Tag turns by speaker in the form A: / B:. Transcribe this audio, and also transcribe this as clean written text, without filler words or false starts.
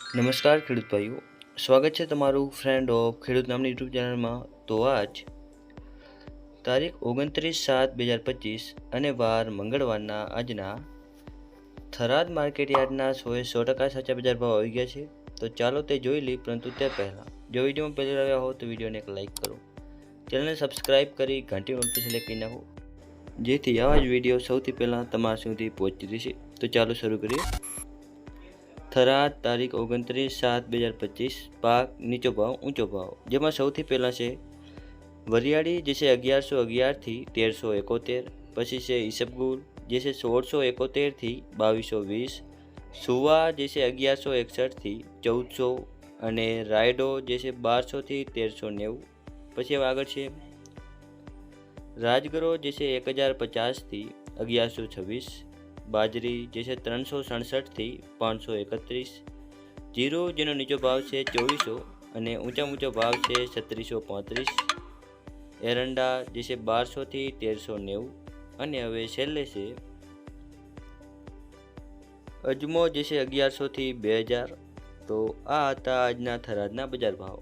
A: નમસ્કાર ખેડૂત ભાઈઓ, સ્વાગત છે તમારું ફ્રેન્ડ ઓફ ખેડૂત નામની યુટ્યુબ ચેનલમાં. તો આજ તારીખ 29/7/2025 અને વાર મંગળવારના આજના થરાદ માર્કેટ યાર્ડના 100% સાચા બજાર ભાવ આવી ગયા છે. તો ચાલો તે જોઈ લઈએ, પરંતુ તે પહેલાં જો વિડીયોમાં પહેલી વાર આવ્યા હો તો વિડીયોને એક લાઇક કરો, ચેનલને સબસ્ક્રાઇબ કરી ઘંટી નોટિફિકેશન સિલેક્ટ કરી નાખો, જેથી આવા જ વિડીયો સૌથી પહેલાં તમારા સુધી પહોંચી રહેશે. તો ચાલો શરૂ કરીએ. થરાદ તારીખ 29/7/2025 પાક નીચો ભાવ ઊંચો ભાવ, જેમાં સૌથી પહેલાં છે વરિયાળી જે છે 1111 થી 1371, પછી છે ઈસબગુલ જે છે 1671 થી 2220, સુવા જે છે 1161 થી 1400 અને રાયડો જે છે 1200 થી 1390. પછી હવે આગળ છે રાજગરો જે છે 1050 થી 1126, બાજરી જે છે 367 થી 531, જીરું જેનો નીચો ભાવ છે 2400 અને ઊંચો ભાવ છે 3635, એરંડા જે છે 1200 થી 1390. અને હવે છેલ્લે છે અજમો જે છે 1100 થી 2000. તો આ હતા આજના થરાદના બજાર ભાવ.